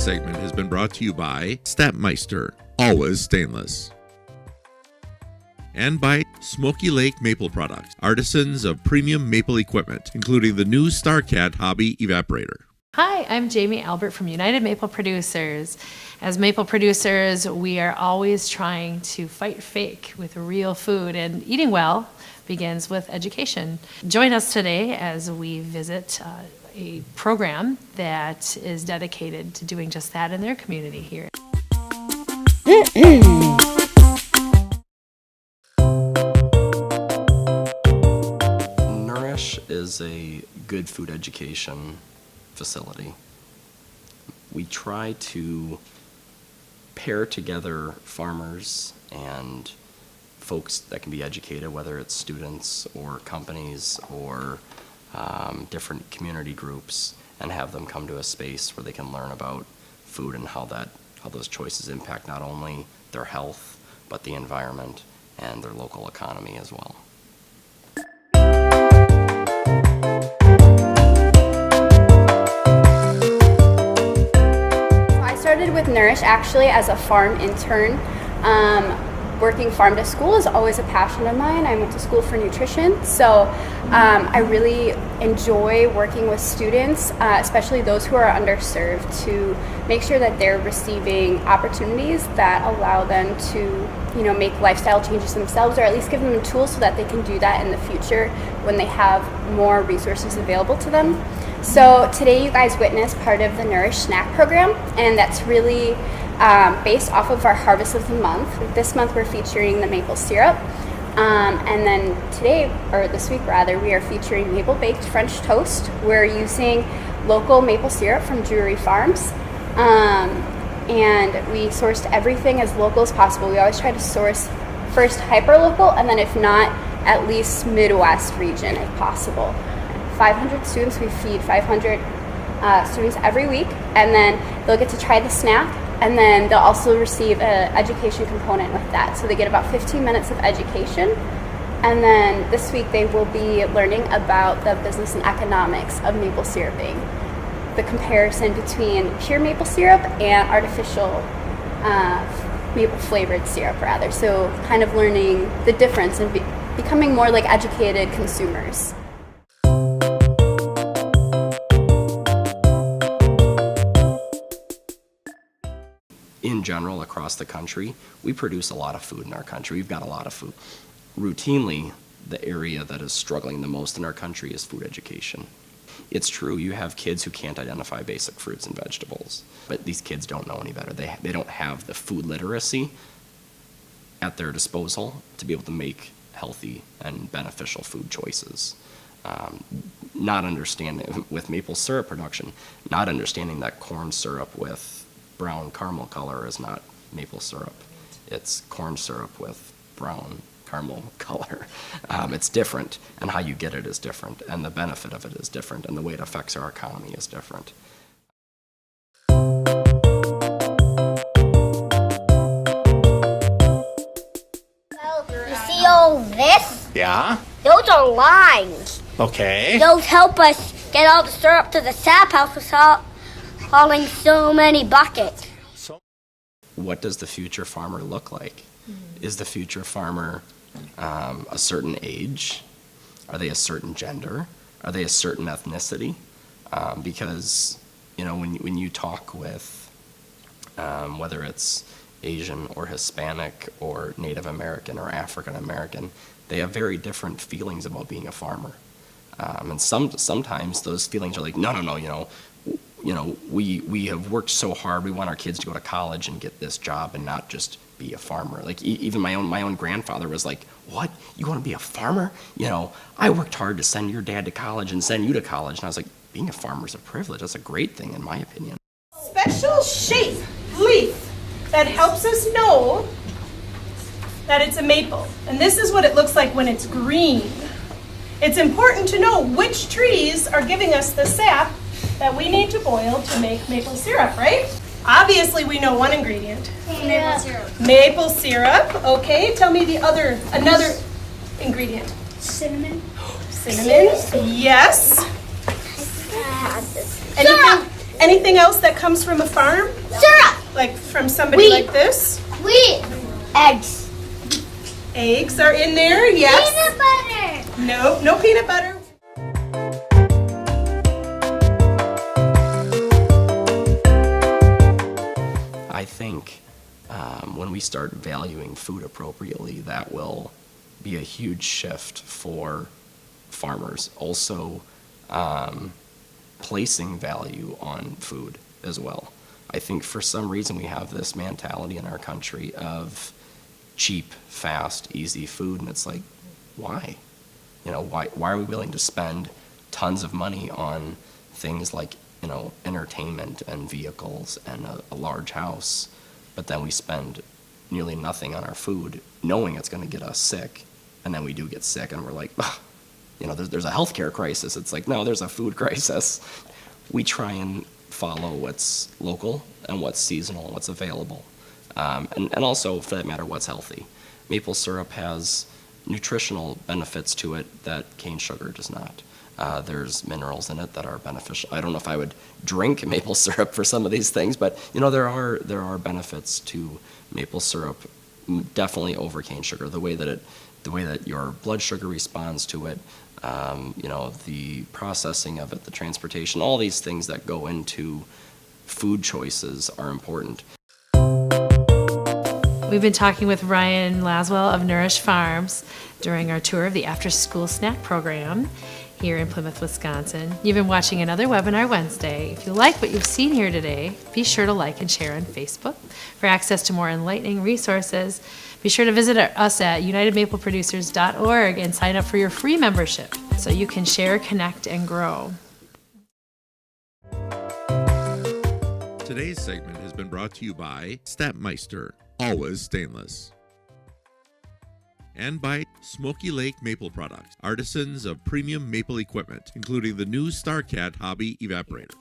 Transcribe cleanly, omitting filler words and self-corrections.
segment has been brought to you by Sap-Meister, always stainless. And by Smoky Lake Maple Products, artisans of premium maple equipment, including the new StarCat Hobby Evaporator. Hi, I'm Jamie Albert from United Maple Producers. As maple producers, we are always trying to fight fake with real food, and eating well begins with education. Join us today as we visit a program that is dedicated to doing just that in their community here. Nourish is a good food education facility. We try to pair together farmers and folks that can be educated, whether it's students or companies or different community groups, and have them come to a space where they can learn about food and how those choices impact not only their health but the environment and their local economy as well. I started with Nourish actually as a farm intern. Working farm to school is always a passion of mine. I went to school for nutrition, so I really enjoy working with students, especially those who are underserved, to make sure that they're receiving opportunities that allow them to, make lifestyle changes themselves, or at least give them the tools so that they can do that in the future when they have more resources available to them. So today you guys witnessed part of the Nourish snack program, and that's really based off of our harvest of the month. This month we're featuring the maple syrup, and then today, or this week rather, we are featuring maple baked French toast. We're using local maple syrup from Brewery Farms, and we sourced everything as local as possible. We always try to source first hyper-local, and then if not, at least Midwest region if possible. 500 students, we feed 500 students every week, and then they'll get to try the snack, and then they'll also receive an education component with that. So they get about 15 minutes of education, and then this week they will be learning about the business and economics of maple syruping, the comparison between pure maple syrup and artificial maple flavored syrup rather. So kind of learning the difference and becoming more like educated consumers. In general, across the country, we produce a lot of food in our country. We've got a lot of food. Routinely, the area that is struggling the most in our country is food education. It's true, you have kids who can't identify basic fruits and vegetables, but these kids don't know any better. They don't have the food literacy at their disposal to be able to make healthy and beneficial food choices. Not understanding, with maple syrup production, not understanding that corn syrup with brown caramel color is not maple syrup. It's corn syrup with brown caramel color. It's different, and how you get it is different, and the benefit of it is different, and the way it affects our economy is different. You see all this? Yeah? Those are lines. Okay. Those help us get all the syrup to the sap house without hauling so many buckets. What does the future farmer look like? Is the future farmer a certain age? Are they a certain gender? Are they a certain ethnicity? Because, when you talk with, whether it's Asian or Hispanic or Native American or African American, they have very different feelings about being a farmer. And sometimes those feelings are like, no, we have worked so hard. We want our kids to go to college and get this job and not just be a farmer. Like even my own grandfather was like, "What? You want to be a farmer? I worked hard to send your dad to college and send you to college." And I was like, being a farmer is a privilege. That's a great thing, in my opinion. Special shape leaf that helps us know that it's a maple. And this is what it looks like when it's green. It's important to know which trees are giving us the sap that we need to boil to make maple syrup, right? Obviously, we know one ingredient. Maple syrup. Maple syrup. Okay, tell me another ingredient. Cinnamon. Cinnamon. Yes. Anything? Anything else that comes from a farm? Syrup. Like from somebody Wheat. like this? Wheat. Eggs. Eggs are in there, yes. Peanut butter. No, no peanut butter. I think when we start valuing food appropriately, that will be a huge shift for farmers. Also, placing value on food as well. I think for some reason we have this mentality in our country of cheap, fast, easy food, and it's like, why? You know, why are we willing to spend tons of money on things like, you know, entertainment and vehicles and a large house, but then we spend nearly nothing on our food, knowing it's going to get us sick, and then we do get sick, and we're like, ugh, you know, there's a healthcare crisis. It's like, no, there's a food crisis. We try and follow what's local and what's seasonal and what's available, and also, for that matter, what's healthy. Maple syrup has nutritional benefits to it that cane sugar does not. There's minerals in it that are beneficial. I don't know if I would drink maple syrup for some of these things, but you know, there are benefits to maple syrup, definitely over cane sugar. The way that your blood sugar responds to it, you know, the processing of it, the transportation, all these things that go into food choices are important. We've been talking with Ryan Laswell of Nourish Farms during our tour of the after-school snack program here in Plymouth, Wisconsin. You've been watching another webinar Wednesday. If you like what you've seen here today, be sure to like and share on Facebook. For access to more enlightening resources, be sure to visit us at unitedmapleproducers.org and sign up for your free membership so you can share, connect, and grow. Today's segment has been brought to you by Sap-Meister, always stainless. And by Smoky Lake Maple Products, artisans of premium maple equipment, including the new StarCat Hobby Evaporator.